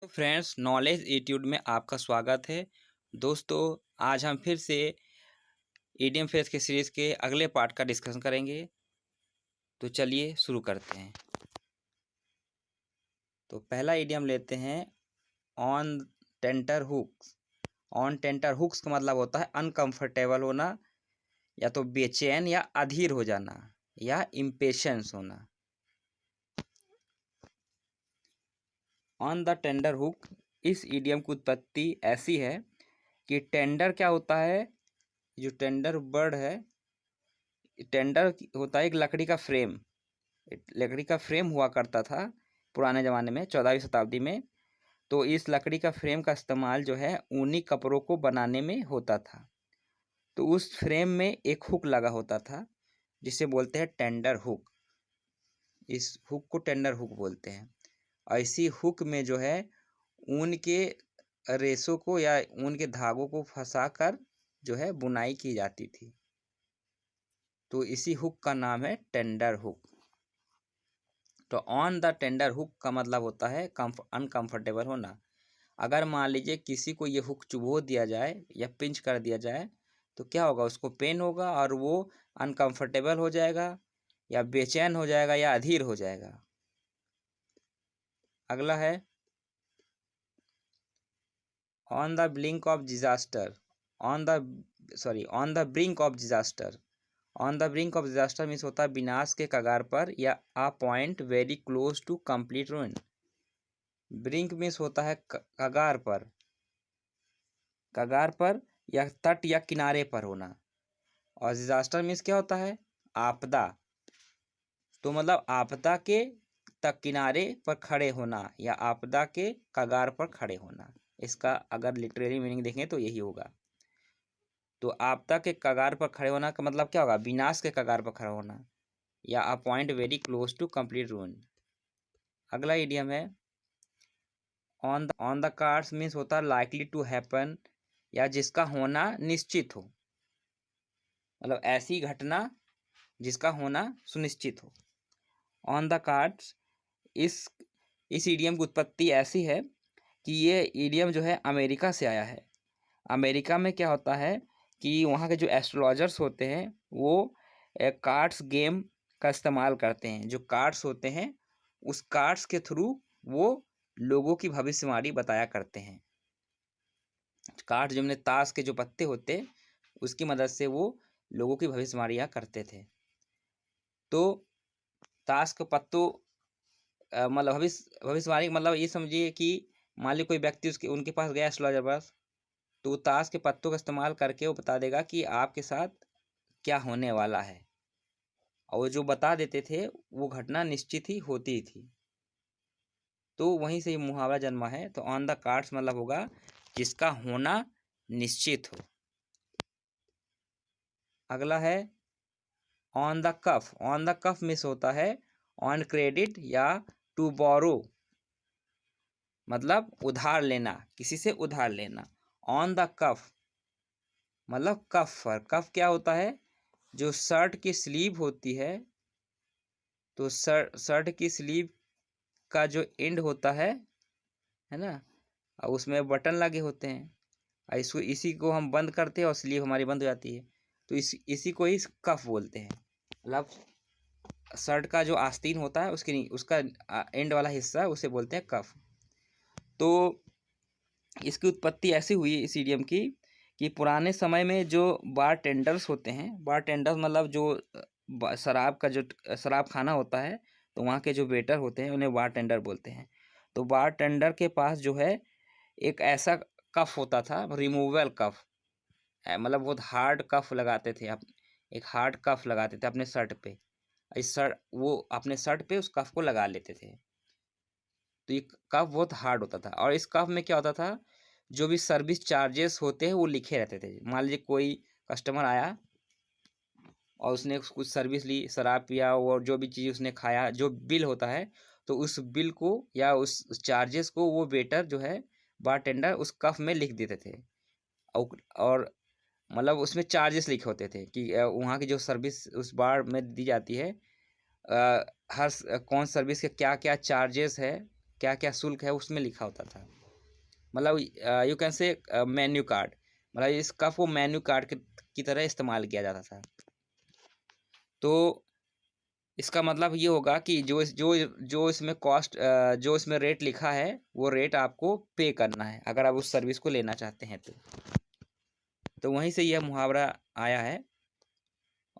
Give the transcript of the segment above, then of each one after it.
तो friends, knowledge attitude में आपका स्वागत है। दोस्तों, आज हम फिर से ईडीएम फेस के सीरीज़ के अगले पार्ट का डिस्कशन करेंगे। तो चलिए शुरू करते हैं। तो पहला ईडीएम लेते हैं, on tenterhooks. On tenterhooks का मतलब होता है अनकंफर्टेबल होना, या तो बेचैन या अधीर हो जाना, या इम्पेशंस होना। ऑन द टेंडर हुक, इस ईडीएम की उत्पत्ति ऐसी है कि टेंडर क्या होता है, जो टेंडर वर्ड है, टेंडर होता है एक लकड़ी का फ्रेम हुआ करता था पुराने ज़माने में, 14वीं शताब्दी में। तो इस लकड़ी का फ्रेम का इस्तेमाल जो है ऊनी कपड़ों को बनाने में होता था। तो उस फ्रेम में एक हुक लगा होता था जिसे बोलते हैं टेंडर हुक। इस हुक को टेंडर हुक बोलते हैं। और इसी हुक में जो है ऊन के रेशों को या ऊन के धागों को फंसाकर जो है बुनाई की जाती थी। तो इसी हुक का नाम है टेंडर हुक। तो ऑन द टेंडर हुक का मतलब होता है अनकंफर्टेबल होना। अगर मान लीजिए किसी को ये हुक चुभो दिया जाए या पिंच कर दिया जाए तो क्या होगा, उसको पेन होगा और वो अनकंफर्टेबल हो जाएगा, या बेचैन हो जाएगा, या अधीर हो जाएगा। अगला है on the blink of disaster. On the brink of disaster. On the brink of disaster means होता है विनाश के कगार पर, या a point very close to complete ruin. Brink means होता है कगार पर या तट या किनारे पर होना। और डिजास्टर मीन्स क्या होता है, आपदा। तो मतलब आपदा के तक किनारे पर खड़े होना, या आपदा के कगार पर खड़े होना। इसका अगर लिटरेरी मीनिंग देखें तो यही होगा। तो आपदा के कगार पर खड़े होना का मतलब क्या होगा, विनाश के कगार पर खड़ा होना, या a point very close to complete ruin. अगला इडियम है ऑन द कार्ड्स मीन्स होता है लाइकली टू हैपन, या जिसका होना निश्चित हो। मतलब ऐसी घटना जिसका होना सुनिश्चित हो। ऑन द कार्ड्स, इस ईडियम की उत्पत्ति ऐसी है कि ये ईडियम जो है अमेरिका से आया है। अमेरिका में क्या होता है कि वहाँ के जो एस्ट्रोलॉजर्स होते हैं वो कार्ड्स गेम का इस्तेमाल करते हैं। जो कार्ड्स होते हैं उस कार्ड्स के थ्रू वो लोगों की भविष्यवाणी बताया करते हैं। कार्ड जिनमें ताश के जो पत्ते होते उसकी मदद से वो लोगों की भविष्यवाणियाँ करते थे। तो ताश के पत्तों मतलब भविष्यवाणी मतलब ये समझिए कि मान ली कोई व्यक्ति उसके उनके पास गया एस्ट्रोलॉजर पास, तो ताश के पत्तों का इस्तेमाल करके वो बता देगा कि आपके साथ क्या होने वाला है। और वो जो बता देते थे वो घटना निश्चित ही होती थी। तो वहीं से ये मुहावरा जन्मा है। तो ऑन द कार्ड्स मतलब होगा जिसका होना निश्चित हो। अगला है on the cuff. On the cuff means होता है ऑन क्रेडिट या टू बोरो, मतलब उधार लेना, किसी से उधार लेना। ऑन द कफ मतलब कफ पर। कफ क्या होता है, जो शर्ट की स्लीव होती है, तो शर्ट की स्लीव का जो एंड होता है ना, और उसमें बटन लगे होते हैं, और इसी को हम बंद करते हैं और स्लीव हमारी बंद हो जाती है। तो इसी को ही कफ बोलते हैं। मतलब शर्ट का जो आस्तीन होता है उसका एंड वाला हिस्सा उसे बोलते हैं कफ। तो इसकी उत्पत्ति ऐसी हुई इस इडियम की कि पुराने समय में जो बार टेंडर्स होते हैं, बार टेंडर्स मतलब जो शराब का जो शराब खाना होता है, तो वहाँ के जो वेटर होते हैं उन्हें बार टेंडर बोलते हैं। तो बार टेंडर के पास जो है एक ऐसा कफ होता था, रिमूवेबल कफ, मतलब बहुत हार्ड कफ लगाते थे। आप एक हार्ड कफ लगाते थे अपने शर्ट पे, वो अपने शर्ट पे उस कफ को लगा लेते थे। तो ये कफ बहुत हार्ड होता था। और इस कफ में क्या होता था, जो भी सर्विस चार्जेस होते हैं वो लिखे रहते थे। मान लीजिए कोई कस्टमर आया और उसने कुछ सर्विस ली, शराब पिया और जो भी चीज़ उसने खाया, जो बिल होता है, तो उस बिल को या उस चार्जेस को वो वेटर जो है बारटेंडर उस कफ में लिख देते थे। और मतलब उसमें चार्जेस लिखे होते थे कि वहाँ की जो सर्विस उस बार में दी जाती है, कौन सर्विस के क्या क्या चार्जेस है, क्या क्या शुल्क है उसमें लिखा होता था। मतलब you can say menu card, मतलब इस कप को मेन्यू कार्ड की तरह इस्तेमाल किया जाता था। तो इसका मतलब ये होगा कि जो इसमें कॉस्ट, जो इसमें रेट लिखा है वो रेट आपको पे करना है अगर आप उस सर्विस को लेना चाहते हैं तो वहीं से यह मुहावरा आया है।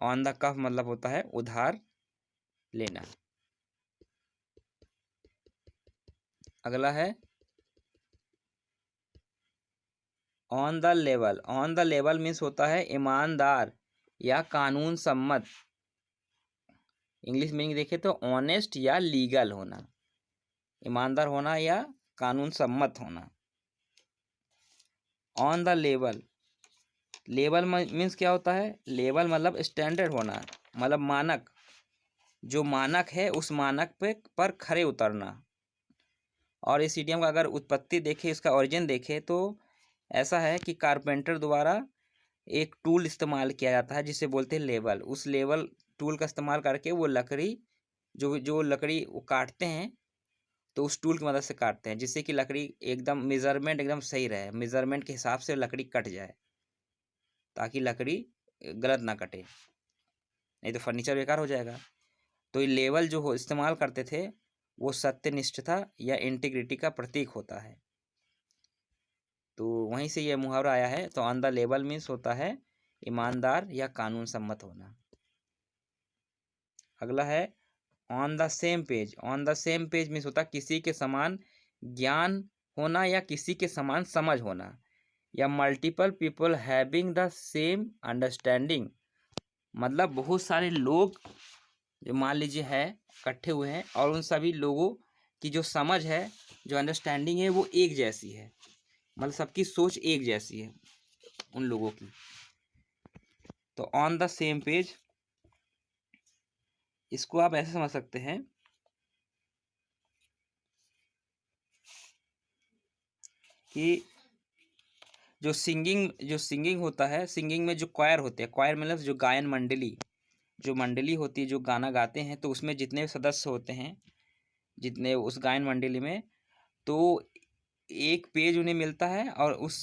ऑन द कफ मतलब होता है उधार लेना। अगला है on the level. On the level means होता है ईमानदार या कानून सम्मत। इंग्लिश मीनिंग देखें तो ऑनेस्ट या लीगल होना, ईमानदार होना या कानून सम्मत होना। On the level, level means क्या होता है? लेवल मतलब स्टैंडर्ड होना, मतलब मानक, जो मानक है उस मानक पे पर खरे उतरना। और इस इडियम का अगर उत्पत्ति देखें, इसका ओरिजिन देखें तो ऐसा है कि कारपेंटर द्वारा एक टूल इस्तेमाल किया जाता है जिसे बोलते हैं लेवल। उस लेवल टूल का इस्तेमाल करके वो लकड़ी, जो जो लकड़ी वो काटते हैं तो उस टूल की मदद से काटते हैं जिससे कि लकड़ी एकदम मेजरमेंट एकदम सही रहे, मेजरमेंट के हिसाब से लकड़ी कट जाए ताकि लकड़ी गलत ना कटे, नहीं तो फर्नीचर बेकार हो जाएगा। तो ये लेवल जो हो इस्तेमाल करते थे वो सत्यनिष्ठता या इंटीग्रिटी का प्रतीक होता है। तो वहीं से यह मुहावरा आया है। तो ऑन द लेवल मीन्स होता है ईमानदार या कानून सम्मत होना। अगला है on the same page. On the same page means होता है किसी के समान ज्ञान होना या किसी के समान समझ होना, या multiple people having the same understanding. मतलब बहुत सारे लोग जो मान लीजिए है इकट्ठे हुए हैं और उन सभी लोगों की जो समझ है, जो अंडरस्टैंडिंग है वो एक जैसी है, मतलब सबकी सोच एक जैसी है उन लोगों की। तो ऑन द सेम पेज, इसको आप ऐसे समझ सकते हैं कि जो सिंगिंग होता है, सिंगिंग में जो क्वायर होते हैं, क्वायर मतलब जो गायन मंडली, जो मंडली होती है जो गाना गाते हैं, तो उसमें जितने सदस्य होते हैं, जितने उस गायन मंडली में, तो एक पेज उन्हें मिलता है और उस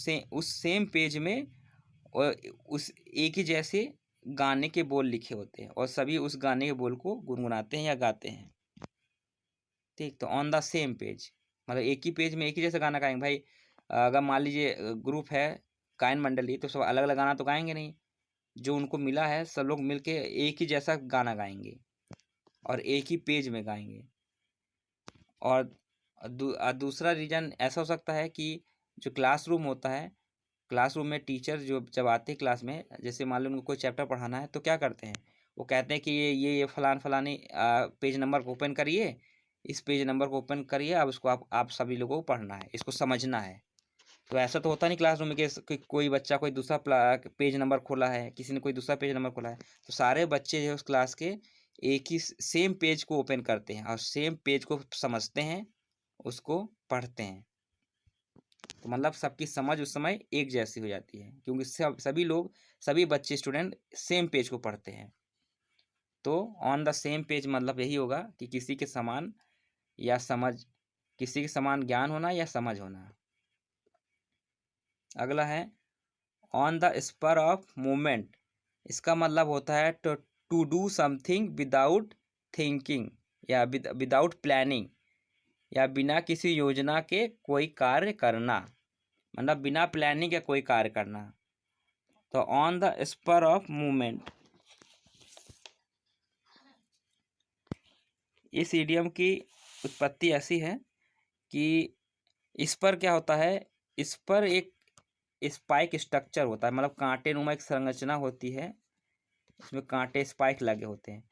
सेम पेज में और उस एक ही जैसे गाने के बोल लिखे होते हैं और सभी उस गाने के बोल को गुनगुनाते हैं या गाते हैं। ठीक, तो ऑन द सेम पेज मतलब एक ही पेज में एक ही जैसा गाना गाएंगे। भाई अगर मान लीजिए ग्रुप है गायन मंडली, तो सब अलग अलग गाना तो गाएंगे नहीं, जो उनको मिला है सब लोग मिलके एक ही जैसा गाना गाएंगे और एक ही पेज में गाएंगे। और दूसरा रीजन ऐसा हो सकता है कि जो क्लासरूम होता है, क्लासरूम में टीचर जो जब आते हैं क्लास में, जैसे मान लो उनको कोई चैप्टर पढ़ाना है तो क्या करते हैं, वो कहते हैं कि ये फलाने पेज नंबर को ओपन करिए, इस पेज नंबर को ओपन करिए, अब उसको आप सभी लोगों को पढ़ना है, इसको समझना है। तो ऐसा तो होता नहीं क्लासरूम में कि कोई बच्चा कोई दूसरा पेज नंबर खोला है, किसी ने कोई दूसरा पेज नंबर खोला है, तो सारे बच्चे जो है उस क्लास के एक ही सेम पेज को ओपन करते हैं और सेम पेज को समझते हैं, उसको पढ़ते हैं। तो मतलब सबकी समझ उस समय एक जैसी हो जाती है क्योंकि सभी लोग, सभी बच्चे स्टूडेंट सेम पेज को पढ़ते हैं। तो ऑन द सेम पेज मतलब यही होगा कि किसी के समान या समझ, किसी के समान ज्ञान होना या समझ होना। अगला है on the spur of movement. इसका मतलब होता है to do something without thinking या विदाउट प्लानिंग, या बिना किसी योजना के कोई कार्य करना, मतलब बिना प्लानिंग के कोई कार्य करना। तो on the spur of movement, इस इडियम की उत्पत्ति ऐसी है कि इस पर क्या होता है, इस पर एक स्पाइक स्ट्रक्चर होता है, मतलब कांटे नुमा एक संरचना होती है, इसमें कांटे स्पाइक लगे होते हैं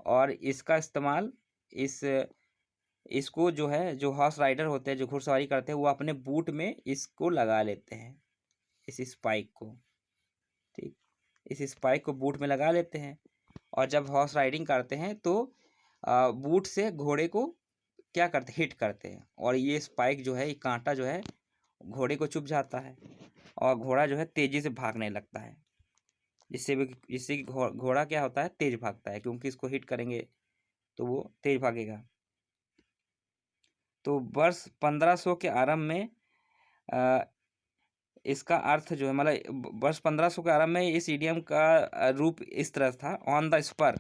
और इसका इस्तेमाल इस इसको जो है, जो हॉर्स राइडर होते हैं जो घुड़सवारी करते हैं वो अपने बूट में इसको लगा लेते हैं, इस स्पाइक को। ठीक, इस स्पाइक को बूट में लगा लेते हैं और जब हॉर्स राइडिंग करते हैं तो बूट से घोड़े को क्या करते, हिट करते हैं और ये स्पाइक जो है, ये कांटा जो है घोड़े को चुभ जाता है और घोड़ा जो है तेजी से भागने लगता है, जिससे कि घोड़ा क्या होता है, तेज भागता है क्योंकि इसको हिट करेंगे तो वो तेज भागेगा। तो वर्ष 1500 के आरंभ में इसका अर्थ जो है मतलब वर्ष 1500 के आरंभ में इस इडियम का रूप इस तरह था, on the spur.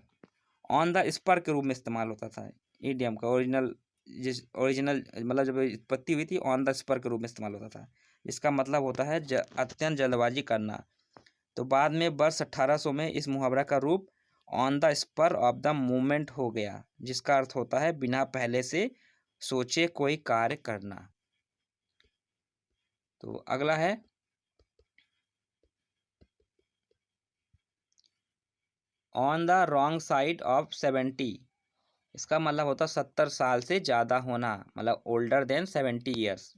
On the spur के रूप में इस्तेमाल होता था इडियम का। ओरिजिनल मतलब जब उत्पत्ति हुई थी ऑन द स्पर के रूप में इस्तेमाल होता था। इसका मतलब होता है अत्यंत जल्दबाजी करना। तो बाद में वर्ष 1800 में इस मुहावरा का रूप on the spur of the movement हो गया, जिसका अर्थ होता है बिना पहले से सोचे कोई कार्य करना। तो अगला है on the wrong side of 70। इसका मतलब होता है 70 साल से ज़्यादा होना, मतलब ओल्डर देन 70 ईयर्स।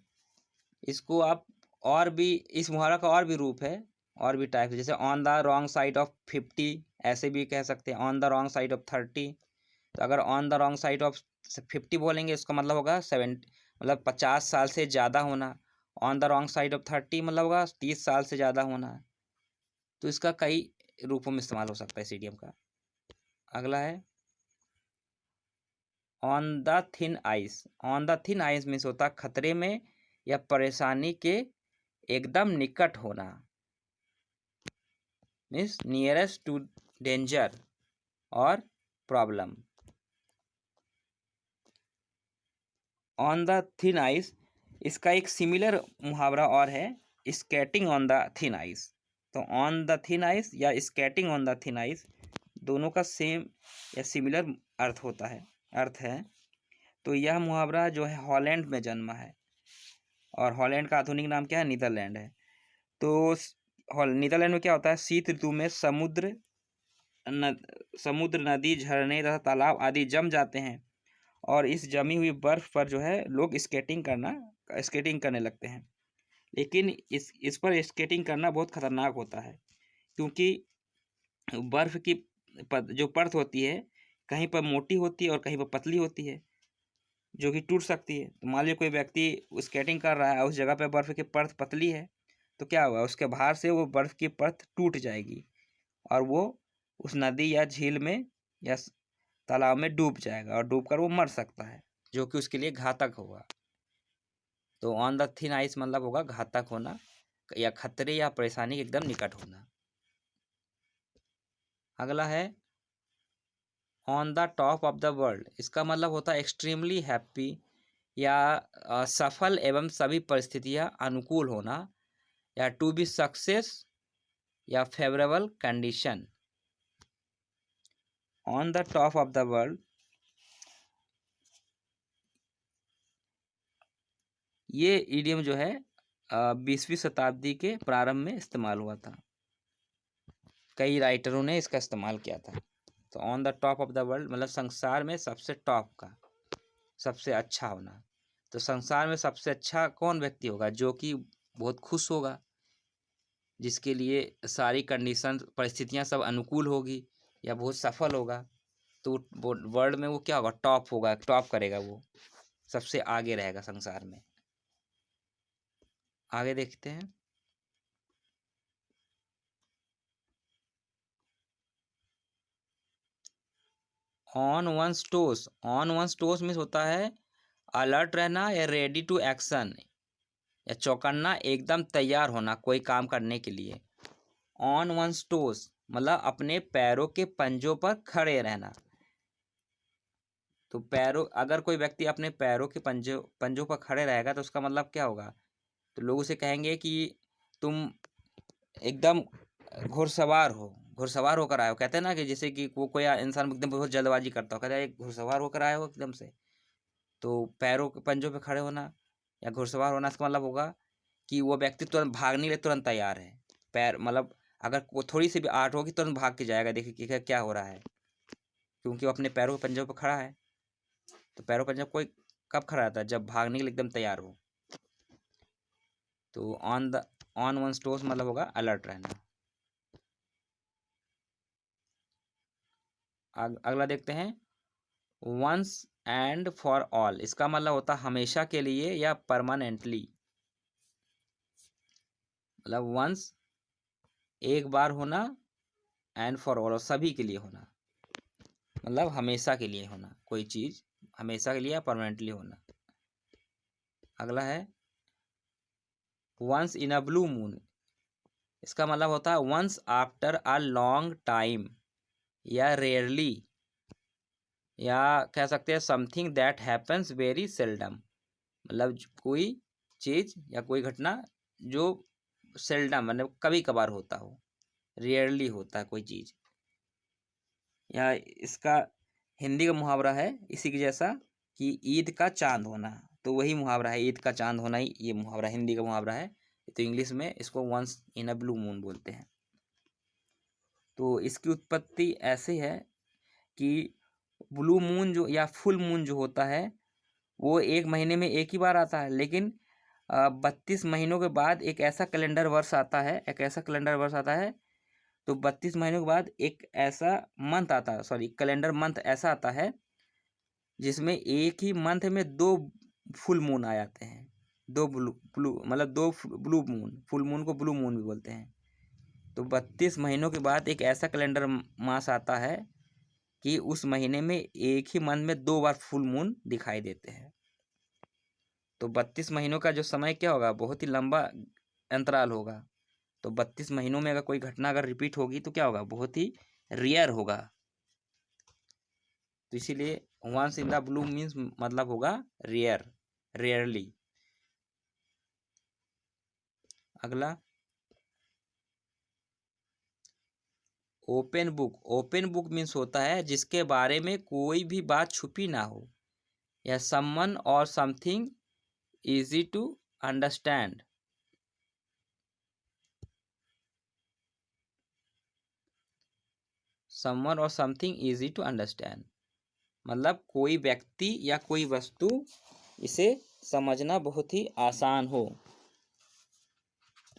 इसको आप और भी, इस मुहावरा का और भी रूप है, और भी टाइप है, जैसे on the wrong side of 50, ऐसे भी कह सकते हैं। On the wrong side of 30। तो अगर on the wrong side of 50 बोलेंगे इसका मतलब होगा 70, मतलब 50 साल से ज़्यादा होना। On the wrong side of 30 मतलब होगा 30 साल से ज़्यादा होना। तो इसका कई रूपों में इस्तेमाल हो सकता है इस इडियम का। अगला है on the thin ice. On the thin ice means होता है खतरे में या परेशानी के एकदम निकट होना, मीन्स नियरेस्ट टू डेंजर और problem. On the thin ice, इसका एक सिमिलर मुहावरा और है, skating on the thin ice. तो ऑन द थिन आइस या skating on the thin ice दोनों का सेम या सिमिलर अर्थ है। तो यह मुहावरा जो है हॉलैंड में जन्मा है, और हॉलैंड का आधुनिक नाम क्या है? नीदरलैंड है। तो नीदरलैंड में क्या होता है, शीत ऋतु में समुद्र, नदी, झरने तथा तालाब आदि जम जाते हैं, और इस जमी हुई बर्फ पर जो है लोग स्केटिंग करने लगते हैं। लेकिन इस पर स्केटिंग करना बहुत खतरनाक होता है, क्योंकि बर्फ की जो परत होती है कहीं पर मोटी होती है और कहीं पर पतली होती है, जो कि टूट सकती है। तो मान लीजिए कोई व्यक्ति स्केटिंग कर रहा है, उस जगह पे बर्फ की परत पतली है, तो क्या होगा, उसके भार से वो बर्फ की परत टूट जाएगी और वो उस नदी या झील में या तालाब में डूब जाएगा, और डूबकर वो मर सकता है, जो कि उसके लिए घातक होगा। तो ऑन द थिन आइस मतलब होगा घातक होना या खतरे या परेशानी के एकदम निकट होना। अगला है on the top of the world. इसका मतलब होता है एक्सट्रीमली हैप्पी या सफल एवं सभी परिस्थितियां अनुकूल होना, या टू बी सक्सेस या favourable condition. On the top of the world, ये इडियम जो है 20वीं शताब्दी के प्रारंभ में इस्तेमाल हुआ था। कई राइटरों ने इसका इस्तेमाल किया था। तो on the top of the world मतलब संसार में सबसे टॉप का, सबसे अच्छा होना। तो संसार में सबसे अच्छा कौन व्यक्ति होगा? जो कि बहुत खुश होगा, जिसके लिए सारी कंडीशन, परिस्थितियां सब अनुकूल होगी, या बहुत सफल होगा। तो वर्ल्ड में वो क्या होगा? टॉप होगा, टॉप करेगा, वो सबसे आगे रहेगा संसार में। आगे देखते हैं। On one's toes. On one's toes means होता है अलर्ट रहना या रेडी टू एक्शन, या चौकन्ना, एकदम तैयार होना कोई काम करने के लिए। ऑन वंस टोस मतलब अपने पैरों के पंजों पर खड़े रहना। तो अगर कोई व्यक्ति अपने पैरों के पंजों पर खड़े रहेगा तो उसका मतलब क्या होगा? तो लोग उसे कहेंगे कि तुम एकदम घुड़सवार होकर आए हो। कहते हैं ना कि जैसे कि वो कोई इंसान एकदम बहुत जल्दबाजी करता हो, कहता है घुड़सवार होकर आए हो एकदम से। तो पैरों के पंजों पे खड़े होना या घुड़सवार होना, इसका मतलब होगा कि वो व्यक्ति तुरंत भागने के लिए तुरंत तैयार है। पैर मतलब अगर वो थोड़ी सी भी आहट होगी तुरंत भाग के जाएगा, देखिए कि क्या हो रहा है, क्योंकि वो अपने पैरों के पंजों पर खड़ा है। तो पैरों के पंजों कोई कब खड़ा रहता है? जब भागने के लिए एकदम तैयार हो। तो ऑन वन टोस मतलब होगा अलर्ट रहना। अगला देखते हैं वंस एंड फॉर ऑल। इसका मतलब होता है हमेशा के लिए या परमानेंटली। मतलब वंस एक बार होना, एंड फॉर ऑल सभी के लिए होना, मतलब हमेशा के लिए होना, कोई चीज़ हमेशा के लिए या परमानेंटली होना। अगला है once in a blue moon, इसका मतलब होता है once after a long time, या रेयरली, या कह सकते हैं something that happens very seldom, मतलब कोई चीज या कोई घटना जो सेल्डम मतलब कभी कभार होता हो, रेयरली होता है कोई चीज। या इसका हिंदी का मुहावरा है इसी के जैसा कि ईद का चांद होना, तो वही मुहावरा है, ईद का चांद होना ही ये मुहावरा हिंदी का मुहावरा है। तो इंग्लिश में इसको once in a blue moon बोलते हैं। तो इसकी उत्पत्ति ऐसे है कि ब्लू मून जो या फुल मून जो होता है वो एक महीने में एक ही बार आता है, लेकिन 32 महीनों के बाद एक ऐसा कैलेंडर वर्ष आता है, तो 32 महीनों के बाद एक ऐसा मंथ आता है, सॉरी कैलेंडर मंथ ऐसा आता है जिसमें एक ही मंथ में 2 फुल मून आ जाते हैं, 2 ब्लू ब्लू मतलब 2 ब्लू मून, फुल मून को ब्लू मून भी बोलते हैं। तो 32 महीनों के बाद एक ऐसा कैलेंडर मास आता है कि उस महीने में एक ही मंथ में 2 बार फुल मून दिखाई देते हैं। तो 32 महीनों का जो समय क्या होगा, बहुत ही लंबा अंतराल होगा। तो 32 महीनों में अगर कोई घटना अगर रिपीट होगी तो क्या होगा, बहुत ही रेयर होगा। तो इसीलिए once in the blue means मतलब होगा रेयर, रेयरली। अगला open book, open book means होता है जिसके बारे में कोई भी बात छुपी ना हो, या someone or something easy to understand, someone or something easy to understand, मतलब कोई व्यक्ति या कोई वस्तु इसे समझना बहुत ही आसान हो।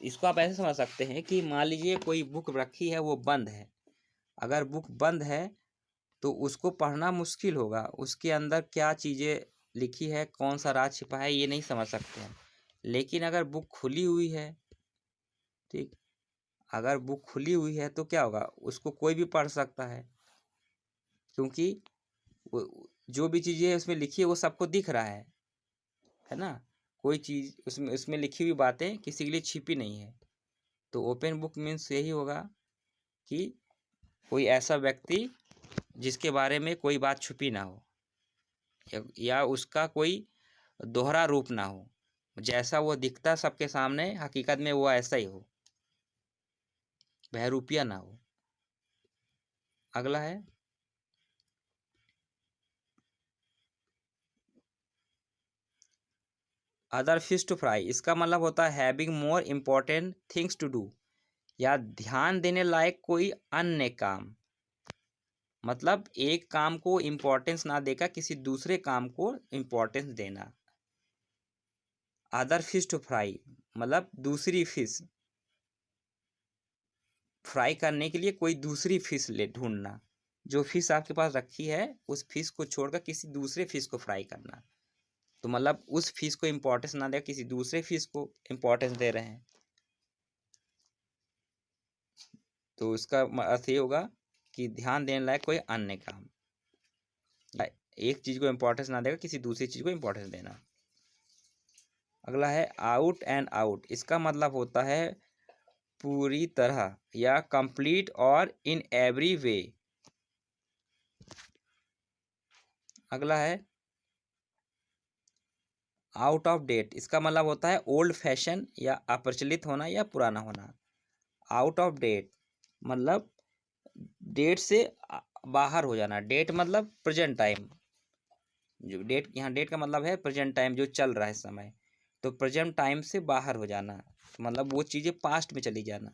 इसको आप ऐसे समझ सकते हैं कि मान लीजिए कोई बुक रखी है वो बंद है, अगर बुक बंद है तो उसको पढ़ना मुश्किल होगा, उसके अंदर क्या चीज़ें लिखी है, कौन सा राज छिपा है, ये नहीं समझ सकते हैं। लेकिन अगर बुक खुली हुई है, ठीक, अगर बुक खुली हुई है तो क्या होगा, उसको कोई भी पढ़ सकता है, क्योंकि जो भी चीज़ें उसमें लिखी है वो सबको दिख रहा है ना। कोई चीज़ उसमें उसमें लिखी हुई बातें किसी के लिए छिपी नहीं है। तो ओपन बुक मीन्स यही होगा कि कोई ऐसा व्यक्ति जिसके बारे में कोई बात छुपी ना हो, या उसका कोई दोहरा रूप ना हो, जैसा वो दिखता सबके सामने हकीकत में वो ऐसा ही हो, बहरूपिया ना हो। अगला है अदर फिश टू फ्राई, इसका मतलब होता है having more important things to do, या ध्यान देने लायक कोई अन्य काम, मतलब एक काम को इम्पोर्टेंस ना देकर किसी दूसरे काम को इम्पोर्टेंस देना। अदर फिश टू फ्राई मतलब दूसरी फिश, फ्राई करने के लिए कोई दूसरी फिश ले ढूंढना, जो फिश आपके पास रखी है उस फिश को छोड़कर किसी दूसरे फिश को फ्राई करना। तो मतलब उस फिश को इम्पोर्टेंस ना दे, किसी दूसरे फिश को इम्पोर्टेंस दे रहे हैं। तो उसका अर्थ ये होगा कि ध्यान देने लायक कोई अन्य काम, एक चीज को इम्पोर्टेंस ना देकर किसी दूसरी चीज को इम्पोर्टेंस देना। अगला है आउट एंड आउट, इसका मतलब होता है पूरी तरह या कंप्लीट और इन एवरी वे। अगला है आउट ऑफ डेट, इसका मतलब होता है ओल्ड फैशन या अप्रचलित होना या पुराना होना। आउट ऑफ डेट मतलब डेट से बाहर हो जाना, डेट मतलब प्रेजेंट टाइम, जो डेट यहाँ डेट का मतलब है प्रेजेंट टाइम जो चल रहा है इस समय। तो प्रेजेंट टाइम से बाहर हो जाना मतलब वो चीज़ें पास्ट में चली जाना।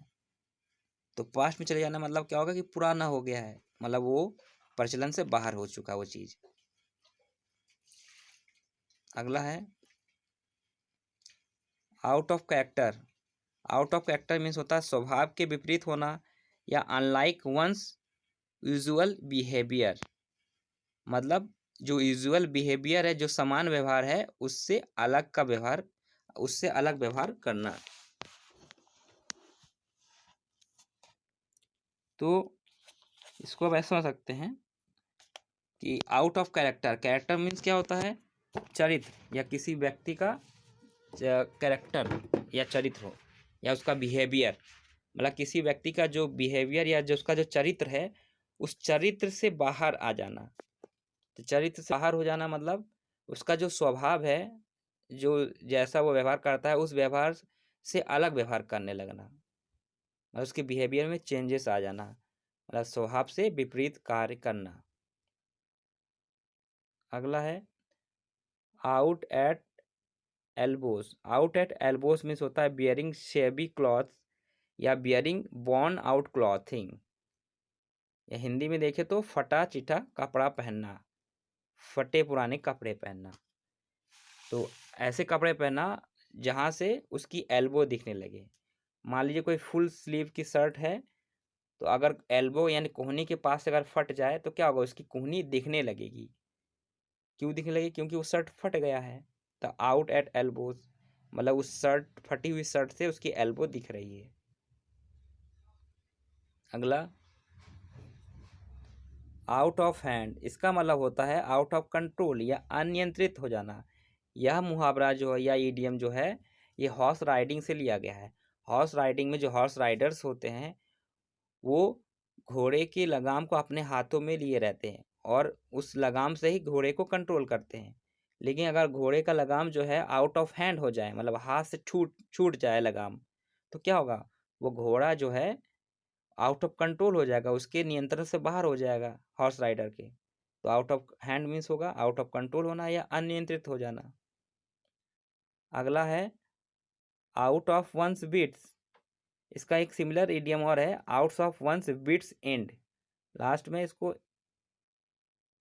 तो पास्ट में चले जाना मतलब क्या होगा कि पुराना हो गया है, मतलब वो प्रचलन से बाहर हो चुका वो चीज़। अगला है out of character, out of character means होता है स्वभाव के विपरीत होना या अनलाइक वंस यूजुअल बिहेवियर, मतलब जो यूजुअल बिहेवियर है, जो समान व्यवहार है उससे अलग का व्यवहार, उससे अलग व्यवहार करना। तो इसको आप ऐसा समझ सकते हैं कि out of character, character means क्या होता है, चरित्र या किसी व्यक्ति का कैरेक्टर या चरित्र हो, या उसका बिहेवियर, मतलब किसी व्यक्ति का जो बिहेवियर या जो उसका जो चरित्र है, उस चरित्र से बाहर आ जाना। तो चरित्र से बाहर हो जाना मतलब उसका जो स्वभाव है, जो जैसा वो व्यवहार करता है, उस व्यवहार से अलग व्यवहार करने लगना, और उसके बिहेवियर में चेंजेस आ जाना, मतलब स्वभाव से विपरीत कार्य करना। अगला है out at elbows. Out at elbows means होता है बियरिंग शेबी क्लॉथ या बियरिंग बॉर्न आउट क्लॉथिंग, या हिंदी में देखे तो फटा चिटा कपड़ा पहनना, फटे पुराने कपड़े पहनना। तो ऐसे कपड़े पहनना जहाँ से उसकी एल्बो दिखने लगे। मान लीजिए कोई फुल स्लीव की शर्ट है, तो अगर एल्बो यानी कोहनी के पास से अगर फट जाए तो क्या होगा, उसकी कोहनी दिखने लगेगी। क्यों दिखने लगेगी? क्योंकि वो शर्ट फट गया है। तो आउट एट एल्बोज मतलब उस शर्ट, फटी हुई शर्ट से उसकी एल्बो दिख रही है। अगला आउट ऑफ हैंड, इसका मतलब होता है आउट ऑफ कंट्रोल या अनियंत्रित हो जाना। यह मुहावरा जो है या ईडियम जो है, ये हॉर्स राइडिंग से लिया गया है। हॉर्स राइडिंग में जो हॉर्स राइडर्स होते हैं, वो घोड़े की लगाम को अपने हाथों में लिए रहते हैं और उस लगाम से ही घोड़े को कंट्रोल करते हैं। लेकिन अगर घोड़े का लगाम जो है आउट ऑफ हैंड हो जाए, मतलब हाथ से छूट छूट जाए लगाम, तो क्या होगा, वो घोड़ा जो है आउट ऑफ कंट्रोल हो जाएगा, उसके नियंत्रण से बाहर हो जाएगा हॉर्स राइडर के। तो आउट ऑफ हैंड मीन्स होगा आउट ऑफ कंट्रोल होना या अनियंत्रित हो जाना। अगला है आउट ऑफ वंस बिट्स। इसका एक सिमिलर इडियम और है, out of one's wits end. Last में इसको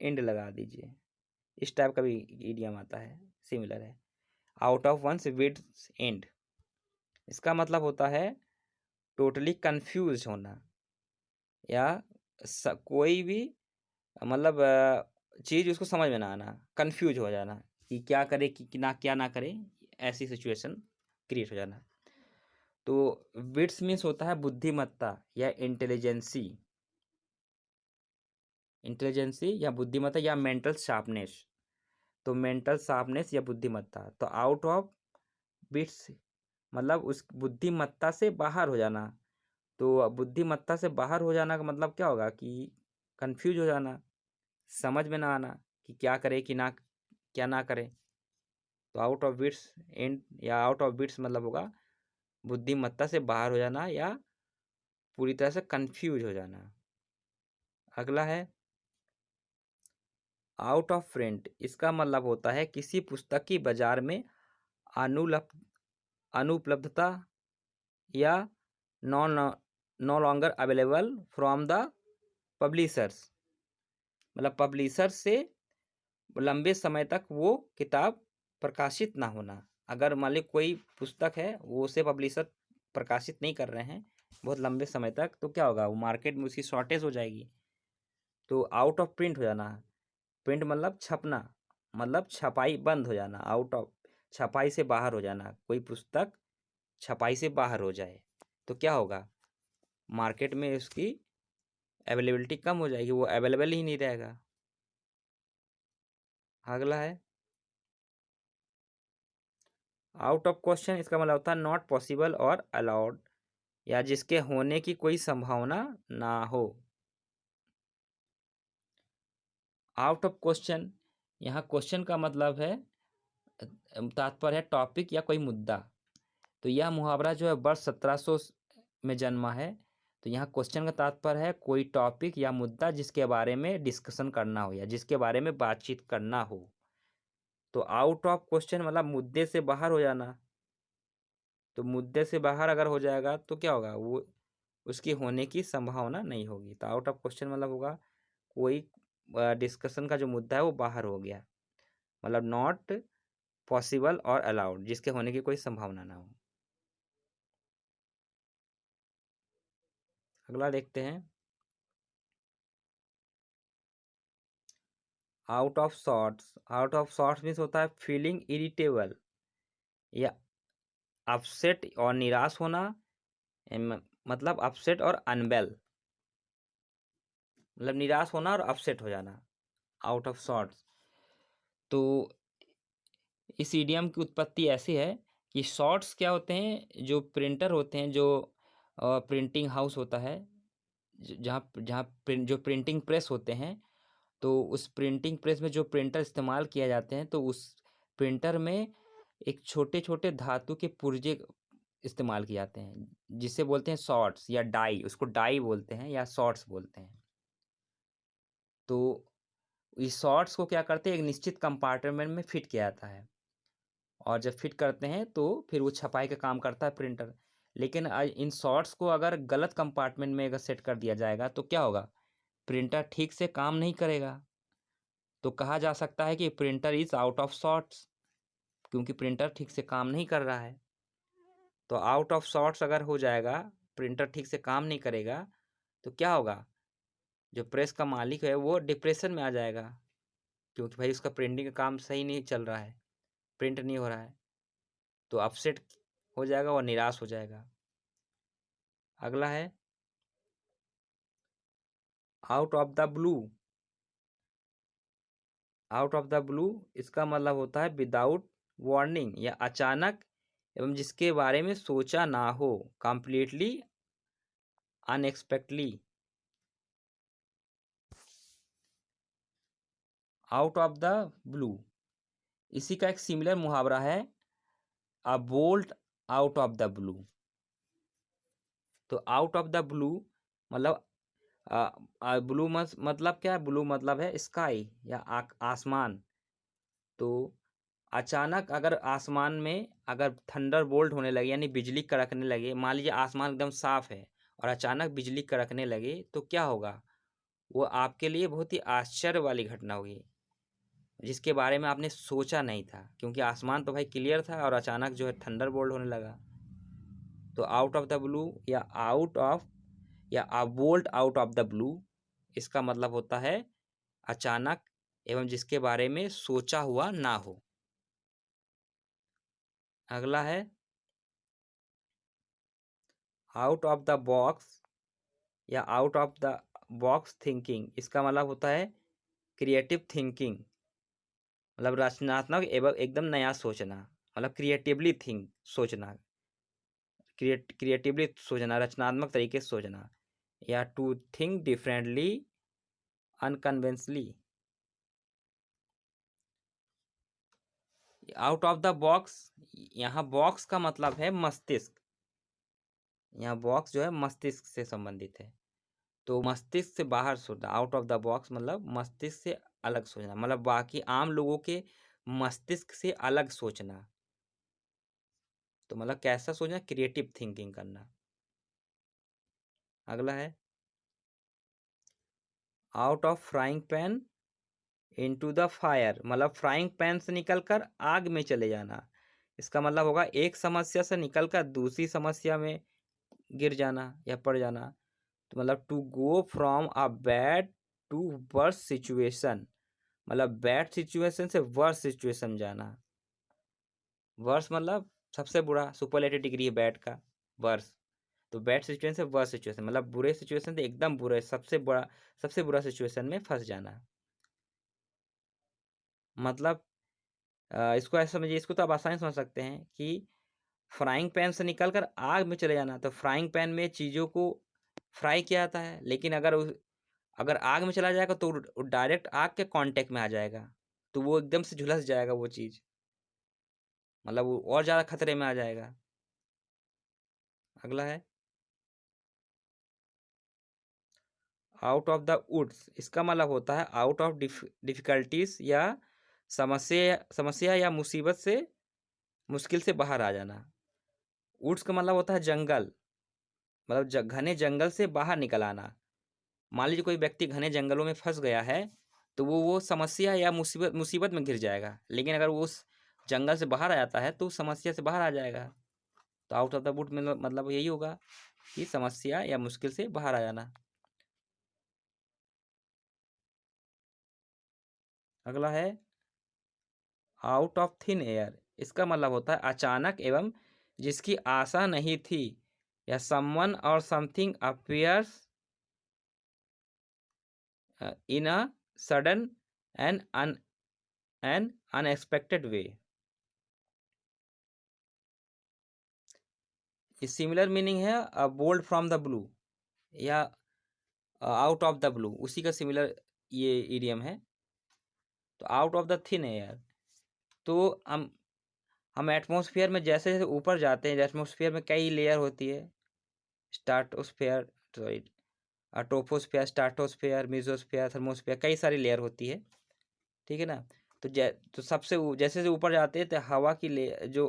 एंड लगा दीजिए, इस टाइप का भी इडियम आता है, सिमिलर है। Out of one's wits end, इसका मतलब होता है टोटली कंफ्यूज होना, या कोई भी मतलब चीज़ उसको समझ में ना आना, कंफ्यूज हो जाना कि क्या करे कि ना क्या ना करे, ऐसी सिचुएशन क्रिएट हो जाना। तो विट्स मीन्स होता है बुद्धिमत्ता या इंटेलिजेंसी, इंटेलिजेंसी या बुद्धिमत्ता या मेंटल शार्पनेस। तो मेंटल शार्पनेस या बुद्धिमत्ता, तो आउट ऑफ बिट्स मतलब उस बुद्धिमत्ता से बाहर हो जाना। तो बुद्धिमत्ता से बाहर हो जाना का मतलब क्या होगा कि कंफ्यूज हो जाना, समझ में ना आना कि क्या करे कि ना क्या ना करे। तो आउट ऑफ बिट्स एंड या आउट ऑफ बिट्स मतलब होगा बुद्धिमत्ता से बाहर हो जाना या पूरी तरह से कंफ्यूज हो जाना। अगला है आउट ऑफ प्रिंट। इसका मतलब होता है किसी पुस्तक की बाजार में अनुपलब्धता या non no longer available from the publishers, मतलब पब्लिशर से लंबे समय तक वो किताब प्रकाशित ना होना। अगर मान ली कोई पुस्तक है, वो उसे पब्लिशर प्रकाशित नहीं कर रहे हैं बहुत लंबे समय तक, तो क्या होगा, वो मार्केट में उसकी शॉर्टेज हो जाएगी। तो आउट ऑफ प्रिंट हो जाना, प्रिंट मतलब छपना, मतलब छपाई बंद हो जाना, आउट ऑफ छपाई से बाहर हो जाना। कोई पुस्तक छपाई से बाहर हो जाए तो क्या होगा, मार्केट में उसकी अवेलेबिलिटी कम हो जाएगी, वो अवेलेबल ही नहीं रहेगा। अगला है आउट ऑफ क्वेश्चन। इसका मतलब होता है नॉट पॉसिबल और अलाउड, या जिसके होने की कोई संभावना ना हो। आउट ऑफ क्वेश्चन, यहाँ क्वेश्चन का मतलब है तात्पर्य है टॉपिक या कोई मुद्दा। तो यह मुहावरा जो है वर्ष 1700 में जन्मा है। तो यहाँ क्वेश्चन का तात्पर्य है कोई टॉपिक या मुद्दा जिसके बारे में डिस्कशन करना हो या जिसके बारे में बातचीत करना हो। तो आउट ऑफ क्वेश्चन मतलब मुद्दे से बाहर हो जाना। तो मुद्दे से बाहर अगर हो जाएगा तो क्या होगा, वो उसकी होने की संभावना नहीं होगी। तो आउट ऑफ क्वेश्चन मतलब होगा कोई डिस्कशन का जो मुद्दा है वो बाहर हो गया, मतलब नॉट पॉसिबल और अलाउड, जिसके होने की कोई संभावना ना हो। अगला देखते हैं out of sorts. Out of sorts means होता है फीलिंग इरिटेबल या अपसेट और निराश होना, मतलब अपसेट और अनवेल, मतलब निराश होना और अपसेट हो जाना, आउट ऑफ सॉर्ट्स। तो इस इडियम की उत्पत्ति ऐसी है कि शॉर्ट्स क्या होते हैं, जो प्रिंटर होते हैं, जो प्रिंटिंग हाउस होता है, जहाँ जहाँ जो प्रिंटिंग प्रेस होते हैं, तो उस प्रिंटिंग प्रेस में जो प्रिंटर इस्तेमाल किया जाते हैं, तो उस प्रिंटर में एक छोटे छोटे धातु के पुर्जे इस्तेमाल किए जाते हैं, जिसे बोलते हैं शॉर्ट्स या डाई। उसको डाई बोलते हैं या शॉर्ट्स बोलते हैं। तो इस शॉर्ट्स को क्या करते हैं, एक निश्चित कंपार्टमेंट में फिट किया जाता है, और जब फिट करते हैं तो फिर वो छपाई का काम करता है प्रिंटर। लेकिन इन शॉर्ट्स को अगर गलत कंपार्टमेंट में अगर सेट कर दिया जाएगा तो क्या होगा, प्रिंटर ठीक से काम नहीं करेगा। तो कहा जा सकता है कि printer is out of shorts, क्योंकि प्रिंटर ठीक से काम नहीं कर रहा है। तो आउट ऑफ शॉर्ट्स अगर हो जाएगा, प्रिंटर ठीक से काम नहीं करेगा, तो क्या होगा, जो प्रेस का मालिक है वो डिप्रेशन में आ जाएगा, क्योंकि भाई उसका प्रिंटिंग का काम सही नहीं चल रहा है, प्रिंट नहीं हो रहा है, तो अपसेट हो जाएगा और निराश हो जाएगा। अगला है out of the blue. Out of the blue, इसका मतलब होता है विदाउट वार्निंग, या अचानक एवं जिसके बारे में सोचा ना हो, completely unexpectedly. Out of the blue, इसी का एक सिमिलर मुहावरा है, a bolt out of the blue. तो आउट ऑफ द ब्लू मतलब ब्लू मतलब क्या है, ब्लू मतलब है स्काई या आसमान। तो अचानक अगर आसमान में अगर थंडर बोल्ट होने लगे, यानी बिजली कड़कने लगे, मान लीजिए आसमान एकदम साफ है और अचानक बिजली कड़कने लगे, तो क्या होगा, वो आपके लिए बहुत ही आश्चर्य वाली घटना होगी, जिसके बारे में आपने सोचा नहीं था, क्योंकि आसमान तो भाई क्लियर था और अचानक जो है थंडर बोल्ट होने लगा। तो आउट ऑफ द ब्लू या आउट ऑफ या अ bolt out of the blue, इसका मतलब होता है अचानक एवं जिसके बारे में सोचा हुआ ना हो। अगला है आउट ऑफ द बॉक्स या out of the box thinking. इसका मतलब होता है क्रिएटिव थिंकिंग, मतलब रचनात्मक एवं एकदम नया सोचना, मतलब क्रिएटिवली थिंक सोचना, क्रिएटिवली सोचना, रचनात्मक तरीके से सोचना, या to think differently unconventionally. Out of the box, यहाँ बॉक्स का मतलब है मस्तिष्क, यहाँ बॉक्स जो है मस्तिष्क से संबंधित है। तो मस्तिष्क से बाहर सोचना, आउट ऑफ द बॉक्स मतलब मस्तिष्क से अलग सोचना, मतलब बाकी आम लोगों के मस्तिष्क से अलग सोचना। तो मतलब कैसा सोचना, क्रिएटिव थिंकिंग करना। अगला है out of frying pan into the fire, मतलब फ्राइंग पैन से निकलकर आग में चले जाना। इसका मतलब होगा एक समस्या से निकलकर दूसरी समस्या में गिर जाना या पड़ जाना। तो मतलब to go from a bad to worse situation, मतलब बैड सिचुएशन से वर्स सिचुएशन जाना। वर्स मतलब सबसे बुरा, सुपरलेटिव डिग्री है बैड का, वर्स। तो बैड सिचुएशन से वर्स सिचुएशन मतलब बुरे सिचुएशन से एकदम बुरे, सबसे बुरा सिचुएशन में फंस जाना। मतलब इसको ऐसा समझिए, इसको तो आप आसानी समझ सकते हैं कि फ्राइंग पैन से निकलकर आग में चले जाना। तो फ्राइंग पैन में चीज़ों को फ्राई किया जाता है, लेकिन अगर आग में चला जाएगा तो डायरेक्ट आग के कांटेक्ट में आ जाएगा, तो वो एकदम से झुलस जाएगा वो चीज़, मतलब वो और ज़्यादा खतरे में आ जाएगा। अगला है आउट ऑफ द वुड्स। इसका मतलब होता है आउट ऑफ डिफिकल्टीज या समस्या या मुसीबत से, मुश्किल से बाहर आ जाना। वुड्स का मतलब होता है जंगल, मतलब घने जंगल से बाहर निकल आना। मान लीजिए कोई व्यक्ति घने जंगलों में फंस गया है, तो वो समस्या या मुसीबत मुसीबत में घिर जाएगा, लेकिन अगर वो उस जंगल से बाहर आ जाता है तो उस समस्या से बाहर आ जाएगा। तो आउट ऑफ द वुड में मतलब यही होगा कि समस्या या मुश्किल से बाहर आ जाना। अगला है आउट ऑफ थिन एयर। इसका मतलब होता है अचानक एवं जिसकी आशा नहीं थी, या someone or something appears in a sudden and unexpected way. Similar meaning है बोल्ड फ्रॉम द ब्लू या आउट ऑफ द ब्लू, उसी का सिमिलर ये इडियम है। तो out of the thin air, तो हम एटमॉस्फेयर में जैसे जैसे ऊपर जाते हैं, एटमॉस्फेयर में कई लेयर होती है, stratosphere, sorry troposphere, stratosphere, mesosphere, thermosphere, कई सारी लेयर होती है, ठीक है ना। तो तो सबसे जैसे जैसे ऊपर जाते हैं तो हवा की जो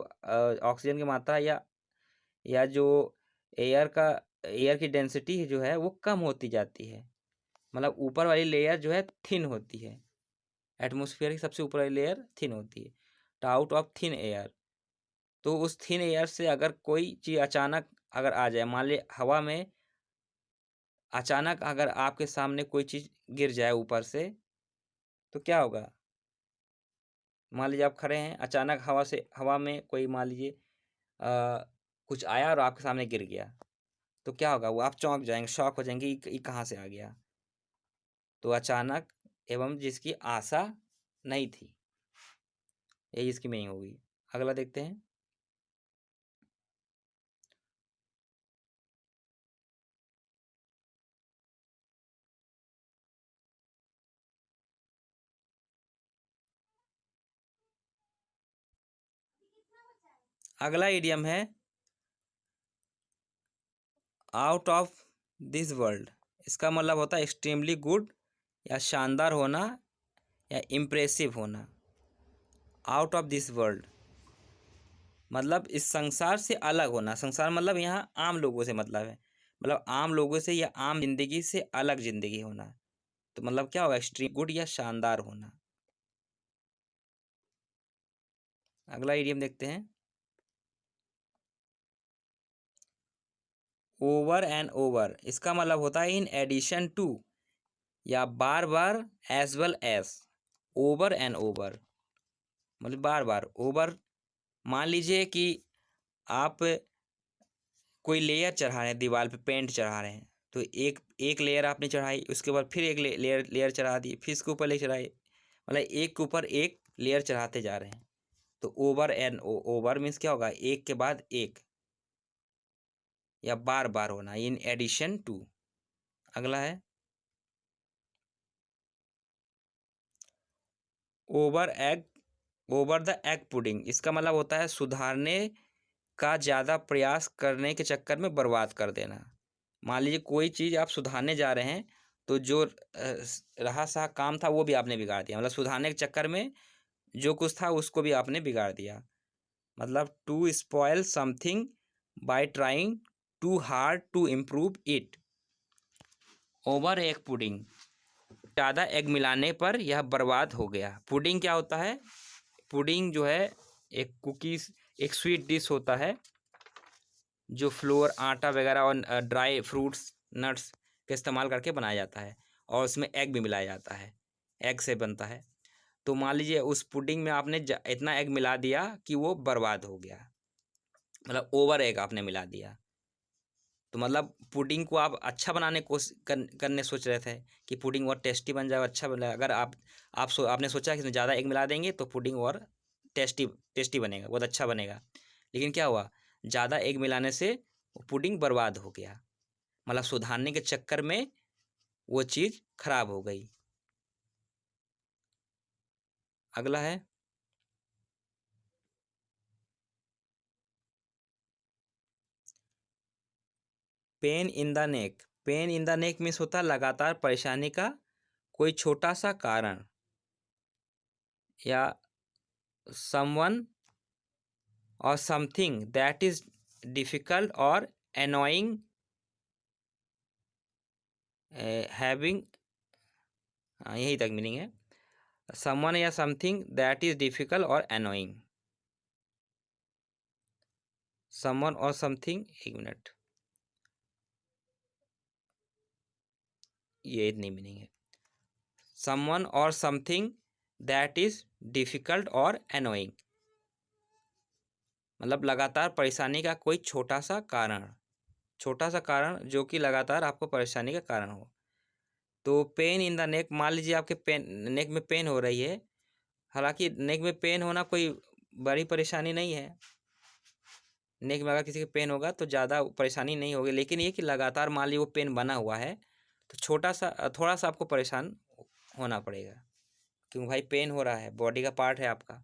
ऑक्सीजन की मात्रा या जो एयर की डेंसिटी जो है वो कम होती जाती है, मतलब ऊपर वाली लेयर जो है थिन होती है, एटमॉस्फेयर की सबसे ऊपर वाली लेयर थिन होती है। तो आउट ऑफ थिन एयर, तो उस थिन एयर से अगर कोई चीज़ अचानक अगर आ जाए, मान ली हवा में अचानक अगर आपके सामने कोई चीज़ गिर जाए ऊपर से, तो क्या होगा? मान लीजिए आप खड़े हैं, अचानक हवा में कोई मान लीजिए कुछ आया और आपके सामने गिर गया, तो क्या होगा? वो आप चौंक जाएंगे, शॉक हो जाएंगे, ये कहाँ से आ गया। तो अचानक एवं जिसकी आशा नहीं थी, यही इसकी मीनिंग होगी। अगला देखते हैं। अगला इडियम है आउट ऑफ दिस वर्ल्ड। इसका मतलब होता है एक्सट्रीमली गुड या शानदार होना या इम्प्रेसिव होना। आउट ऑफ दिस वर्ल्ड मतलब इस संसार से अलग होना। संसार मतलब यहाँ आम लोगों से मतलब है, मतलब आम लोगों से या आम जिंदगी से अलग जिंदगी होना। तो मतलब क्या होगा? एक्सट्रीम गुड या शानदार होना। अगला इडियम देखते हैं। ओवर एंड ओवर, इसका मतलब होता है इन एडिशन टू या बार बार, as well as. Over and over मतलब बार बार। ओवर, मान लीजिए कि आप कोई लेयर चढ़ा रहे हैं, दीवार पे पेंट चढ़ा रहे हैं, तो एक एक लेयर आपने चढ़ाई, उसके बाद फिर एक लेयर चढ़ा दी, फिर इसके ऊपर लेयर चढ़ाई, मतलब एक के ऊपर एक लेयर चढ़ाते जा रहे हैं। तो ओवर एंड ओवर मीन्स क्या होगा? एक के बाद एक या बार बार होना, इन एडिशन टू। अगला है ओवर द एग पुडिंग। इसका मतलब होता है सुधारने का ज़्यादा प्रयास करने के चक्कर में बर्बाद कर देना। मान लीजिए कोई चीज़ आप सुधारने जा रहे हैं, तो जो रहा सहा काम था वो भी आपने बिगाड़ दिया, मतलब सुधारने के चक्कर में जो कुछ था उसको भी आपने बिगाड़ दिया। मतलब to spoil something by trying too hard to improve it. Over egg pudding, ज़्यादा एग मिलाने पर यह बर्बाद हो गया। पुडिंग क्या होता है? पुडिंग जो है एक कुकीज़, एक स्वीट डिश होता है जो फ्लोर, आटा वगैरह और ड्राई फ्रूट्स, नट्स का इस्तेमाल करके बनाया जाता है, और उसमें एग भी मिलाया जाता है, एग से बनता है। तो मान लीजिए उस पुडिंग में आपने इतना एग मिला दिया कि वो बर्बाद हो गया, मतलब ओवर एग आपने मिला दिया। तो मतलब पुडिंग को आप अच्छा बनाने करने सोच रहे थे कि पुडिंग और टेस्टी बन जाएगा, अच्छा बन जाएगा। अगर आपने सोचा कि इसमें ज़्यादा एग मिला देंगे तो पुडिंग और टेस्टी बनेगा, बहुत अच्छा बनेगा। लेकिन क्या हुआ? ज़्यादा एग मिलाने से पुडिंग बर्बाद हो गया, मतलब सुधारने के चक्कर में वो चीज़ खराब हो गई। अगला है pain in the neck. Pain in the neck means होता है लगातार परेशानी का कोई छोटा सा कारण, या someone or something that is difficult और annoying हैविंग, यही तक मीनिंग है। समवन या समथिंग दैट इज डिफिकल्ट और annoying। समवन और समथिंग, एक मिनट, ये इतनी मीनिंग है। Someone or something that is difficult और annoying मतलब लगातार परेशानी का कोई छोटा सा कारण जो कि लगातार आपको परेशानी का कारण हो। तो पेन इन द नेक, मान लीजिए आपके नेक में पेन हो रही है, हालांकि नेक में पेन होना कोई बड़ी परेशानी नहीं है, नेक में अगर किसी के पेन होगा तो ज़्यादा परेशानी नहीं होगी, लेकिन ये कि लगातार मान ली वो पेन बना हुआ है तो थोड़ा सा आपको परेशान होना पड़ेगा, क्योंकि भाई पेन हो रहा है, बॉडी का पार्ट है आपका।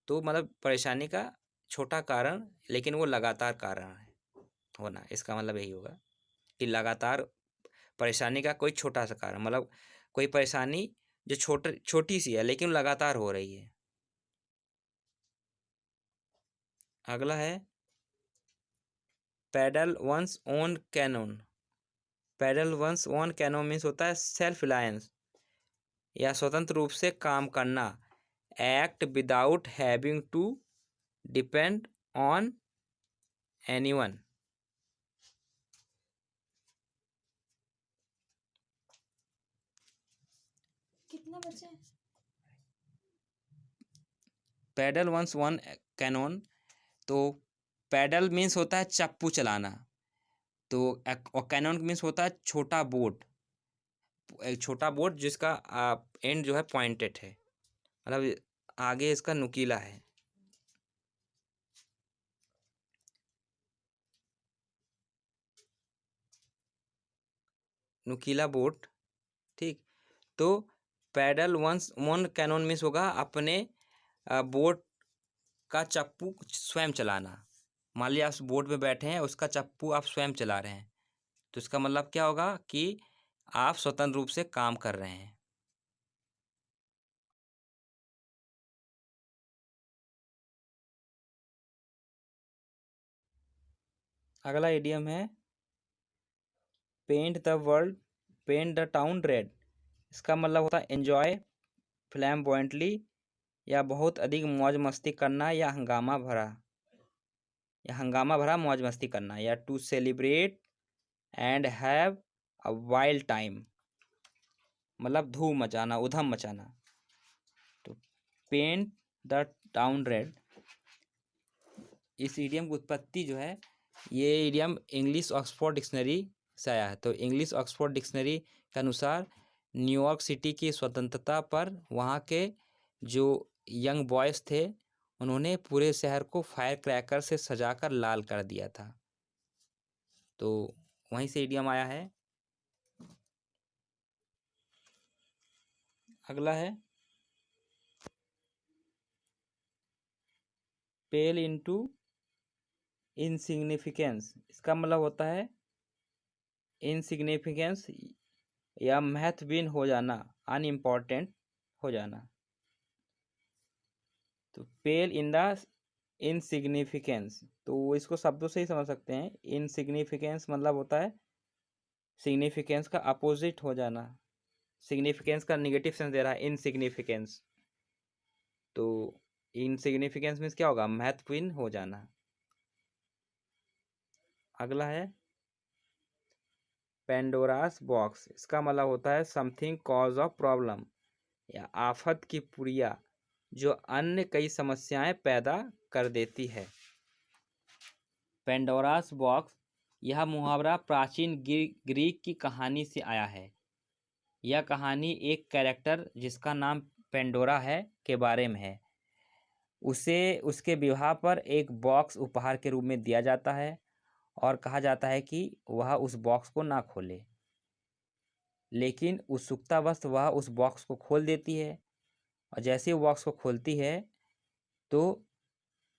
तो मतलब परेशानी का छोटा कारण, लेकिन वो लगातार कारण है होना, इसका मतलब यही होगा कि लगातार परेशानी का कोई छोटा सा कारण, मतलब कोई परेशानी जो छोटी सी है लेकिन लगातार हो रही है। अगला है paddle one's own canoe. Paddle one's own canoe means होता है सेल्फ रिलायंस या स्वतंत्र रूप से काम करना, act without having to depend on anyone. कितना बचे? पैडल वंस वन कैनोन, तो पैडल मीन्स होता है चप्पू चलाना, तो और कैनोन मीन्स होता है छोटा बोट, एक छोटा बोट जिसका एंड जो है पॉइंटेड है, मतलब आगे इसका नुकीला है। नुकीला बोट, ठीक। तो paddle one's own canoe means होगा अपने बोट का चप्पू स्वयं चलाना। मान लिया आप बोट में बैठे हैं, उसका चप्पू आप स्वयं चला रहे हैं, तो इसका मतलब क्या होगा कि आप स्वतंत्र रूप से काम कर रहे हैं। अगला इडियम है paint the world, paint the town red. इसका मतलब होता है एंजॉय फ्लैम्बॉयंटली, या बहुत अधिक मौज मस्ती करना, या हंगामा भरा मौज मस्ती करना, या to celebrate and have a wild time, मतलब धूम मचाना, उधम मचाना। तो पेंट द टाउन रेड, इस इडियम की उत्पत्ति जो है, ये इडियम इंग्लिश ऑक्सफोर्ड डिक्शनरी से आया है। तो इंग्लिश ऑक्सफोर्ड डिक्शनरी के अनुसार न्यूयॉर्क सिटी की स्वतंत्रता पर वहाँ के जो यंग बॉयज़ थे, उन्होंने पूरे शहर को फायर क्रैकर से सजाकर लाल कर दिया था, तो वहीं से इडियम आया है। अगला है पेल इनटू इनसिग्निफिकेंस। इसका मतलब होता है इनसिग्निफिकेंस या महत्वहीन हो जाना, अनइम्पॉर्टेंट हो जाना। तो पेल इन द इनसिग्निफिकेंस, तो इसको शब्दों से ही समझ सकते हैं। इनसिग्निफिकेंस मतलब होता है सिग्निफिकेंस का अपोजिट हो जाना, सिग्निफिकेंस का निगेटिव सेंस दे रहा है इनसिग्निफिकेंस, तो इनसिग्निफिकेंस मीन्स क्या होगा, महत्वहीन हो जाना। अगला है पेंडोरास बॉक्स। इसका मतलब होता है समथिंग कॉज ऑफ प्रॉब्लम, या आफत की पुड़िया जो अन्य कई समस्याएं पैदा कर देती है। पेंडोरास बॉक्स, यह मुहावरा प्राचीन ग्रीक की कहानी से आया है। यह कहानी एक कैरेक्टर जिसका नाम पेंडोरा है के बारे में है। उसे उसके विवाह पर एक बॉक्स उपहार के रूप में दिया जाता है और कहा जाता है कि वह उस बॉक्स को ना खोले, लेकिन उत्सुकतावश वह उस बॉक्स को खोल देती है, और जैसे ही बॉक्स को खोलती है तो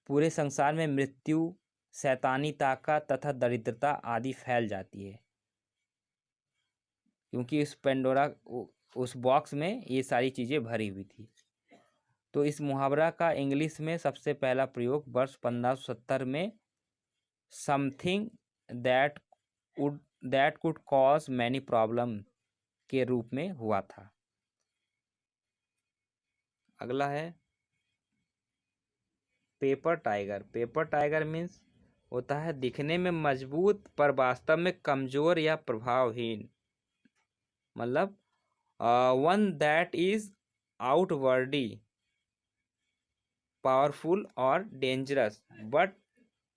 पूरे संसार में मृत्यु, शैतानी ताकत तथा दरिद्रता आदि फैल जाती है, क्योंकि उस बॉक्स में ये सारी चीज़ें भरी हुई थी। तो इस मुहावरा का इंग्लिश में सबसे पहला प्रयोग वर्ष 1570 में something that that could cause many problem के रूप में हुआ था। अगला है paper tiger. Paper tiger means होता है दिखने में मजबूत पर वास्तव में कमजोर या प्रभावहीन, मतलब one that is outwardly powerful और डेंजरस बट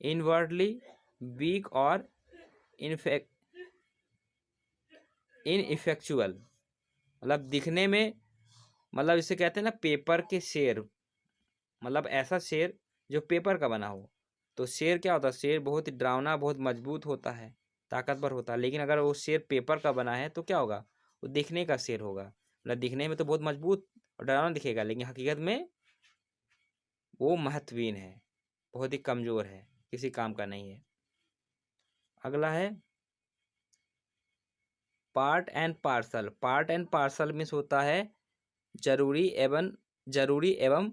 इनवर्डली वीक और इनइफेक्चुअल। मतलब दिखने में, मतलब इसे कहते हैं ना पेपर के शेर, मतलब ऐसा शेर जो पेपर का बना हो, तो शेर क्या होता है, शेर बहुत ही डरावना, बहुत मजबूत होता है, ताकतवर होता है। लेकिन अगर वो शेर पेपर का बना है तो क्या होगा, वो दिखने का शेर होगा, मतलब दिखने में तो बहुत मजबूत और डरावना दिखेगा, लेकिन हकीकत में वो महत्वहीन है, बहुत ही कमजोर है, किसी काम का नहीं है। अगला है part and parcel. Part and parcel means होता है जरूरी एवं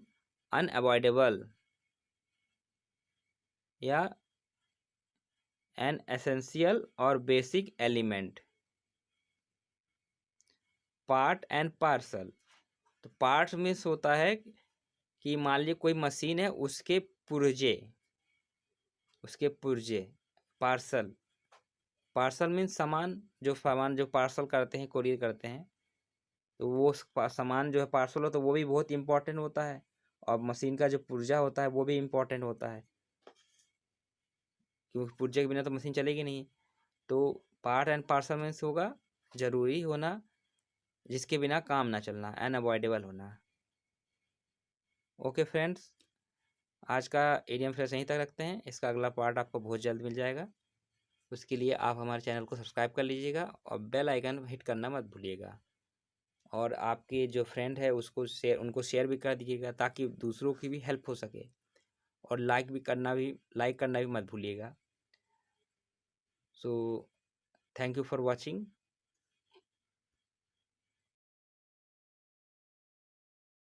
अनअवॉइडेबल या एन एसेंशियल और basic element. Part and parcel, तो पार्ट मीन्स होता है कि मान लीजिए कोई मशीन है, उसके पुर्जे। पार्सल, पार्सल मीन्स सामान जो पार्सल करते हैं, कोरियर करते हैं, तो वो सामान जो है पार्सल हो, तो वो भी बहुत इंपॉर्टेंट होता है। और मशीन का जो पुर्जा होता है वो भी इम्पोर्टेंट होता है, क्योंकि पुर्जे के बिना तो मशीन चलेगी नहीं। तो पार्ट एंड पार्सल मीन्स होगा जरूरी होना, जिसके बिना काम ना चलना, अनअवॉइडेबल होना। ओके फ्रेंड्स, आज का इडियम फ्रेज यहीं तक रखते हैं। इसका अगला पार्ट आपको बहुत जल्द मिल जाएगा। उसके लिए आप हमारे चैनल को सब्सक्राइब कर लीजिएगा और बेल आइकन हिट करना मत भूलिएगा। और आपके जो फ्रेंड है उनको शेयर भी कर दीजिएगा, ताकि दूसरों की भी हेल्प हो सके। और लाइक करना भी मत भूलिएगा। So thank you for watching.